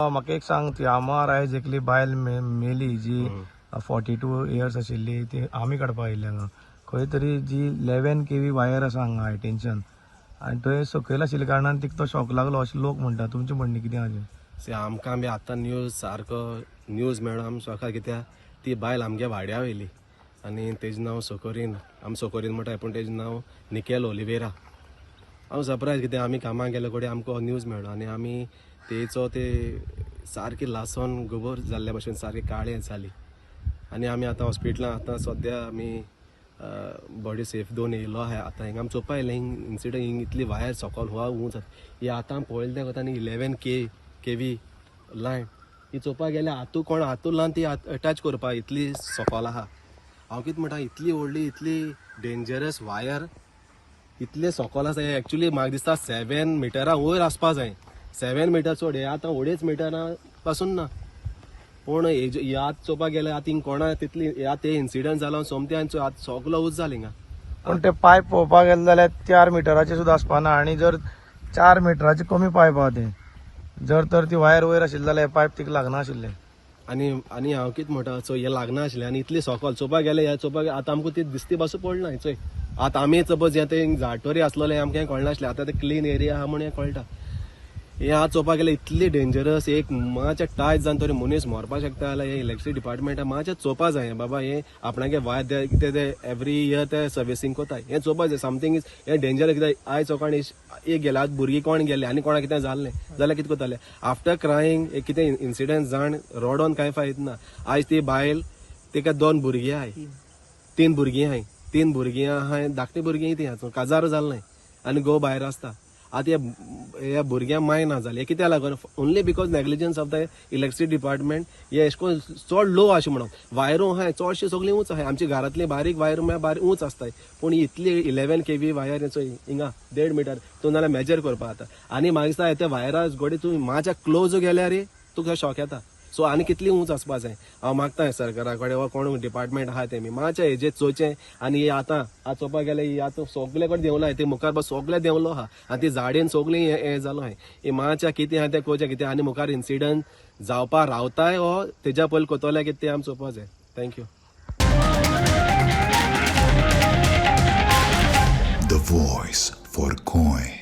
म्हाका एक सांग, ती आमार आयज एकली बायल मेली जी 42 इयर्स आशिल्ली, ती आमी काडपाक आयिल्ली हांगा. खंय तरी जी 11 kV वायर आसा हांगा हाय टेन्शन, आनी थंय सकयल आशिल्ल्या कारणान तिका तो शॉक लागलो अशें लोक म्हणटा. तुमचें म्हणणें कितें हाजें? आमकां बी आतां न्यूज सारको न्यूज मेळ्ळो आमी शॉकार, कित्याक ती बायल आमगे वाड्या वयली आनी तेजें नांव सोकोरीन, आमी सोकोरीन म्हणटाय पूण तेजें नांव निकेल ओलिवेरा. हांव सरप्रायज, कित्याक आमी कामाक गेले कडेन आमकां हो न्यूज मेळ्ळो आनी आमी तेचो ते सारकी लासोन गोबर जाल्ल्या भशेन सारकी काळी जाली आनी आमी आतां हॉस्पिटलांत आतां सद्या आमी बॉडी सेफ दोन येयलो आहा. आतां हिंगा आमी चोवपा येयलें इन्सिडंट, हिंग इतली वायर सकयल हुआ उंच ही आतां पळयलें तें कोता न्ही 11 kV लायन ही चोवपाक गेल्यार हातू लावन ती अटॅच करपा इतली सकयल आहा. हांव कितें म्हणटा, इतली व्हडली इतली डेंजरस वायर इतले सकयल आसा. हे एक्चुली म्हाका दिसता 7 मिटरां वयर आसपा जाय. 7 मिटर सोड, हे आतां 2.5 मिटरां पासून ना. पूण हे आतां चोवपाक गेल्यार आतां हिंग कोणा तितली ते इन्सिडंट जालो सोमत्यांचो आतां सगलो उच जालें हिंगा. पूण ते पायप पळोवपाक गेले जाल्यार 4 मिटराचे सुद्दां आसपाना, आनी जर 4 मिटराचे कमी पायप आहा ते, जर तर ती वायर वयर आशिल्ली जाल्यार हे पायप तिका लागना आशिल्ले. आनी हांव कितें म्हणटा, सो हे लागना आशिल्लें आनी इतली सकयल चोवपाक गेले हे चोवपाक आतां आमकां ती दिसती पासूं पडना. चोय आतां आमी सपोज हे ते झाटोरी आसलोले आमकां कळना आसलें, आतां ते क्लीन एरिया आहा म्हणून हें कळटा. हे आज चोवपाक गेल्यार इतली डेंजरस, एक मातशें टायच जावन तरी मनीस मरपाक शकता जाल्यार हे इलेक्ट्रिसिटी डिपार्टमेंटान मातशें चोवपा जाय. बाबा हे आपणागे वायर कितें ते एवरी इयर ते सर्विसींग कोताय, हें चोवपा जाय. समथींग इज हे डेंजर, कित्याक आयज सकाळ एक गेले आज भुरगीं कोण गेले आनी कोणा कितें जाल्लें जाल्यार कितें कोताले आफ्टर क्रायींग एक कितें इन्सिडंट जाण रोडोन कांय फायद ना. आयज ती बायल तिका 2 भुरगीं आहाय, 3 भुरगीं आहाय, 3 भुरगीं आहाय, धाकटी भुरगीं ती काजार जाल नाय आनी घोव भायर आसता. आतां ह्या भुरग्यांक माय ना जाली, कित्याक लागून only because negligence of the electricity department. हे अशें करून चड लो अशें म्हणून वायरो आहाय चडशी सगळी उंच आहाय. आमची घरांतली बारीक वायर म्हळ्यार बारीक उंच आसताय, पूण इतली 11 kV वायर हिंगा 1.5 मिटर तूं नाल्यार मेजर करपा आता. आनी म्हाका दिसता त्या वायरा घोडी तूं मातशें क्लोज गेल्यार तुका शॉक येता. सो आनी कितली उंच आसपा जाय. हांव मागतां सरकारा कडेन वा कोण डिपार्टमेंट आहा तेमी मातशें हेजेर चोवचें. आनी हे आतां चोवपाक गेल्यार ही आतां सगळे कडेन देंवलाय, ते मुखार बस सगळे देंवलो आहा आनी ती झाडीन सगळीं हें जालो आहाय. हे मातशें कितें आहा तें कोचें, कितें आनी मुखार इन्सिडंट जावपा रावताय हो तेज्या पयलीं कोतोले कितें तें आमी चोवपा जाय. Thank you. The voice for Coin.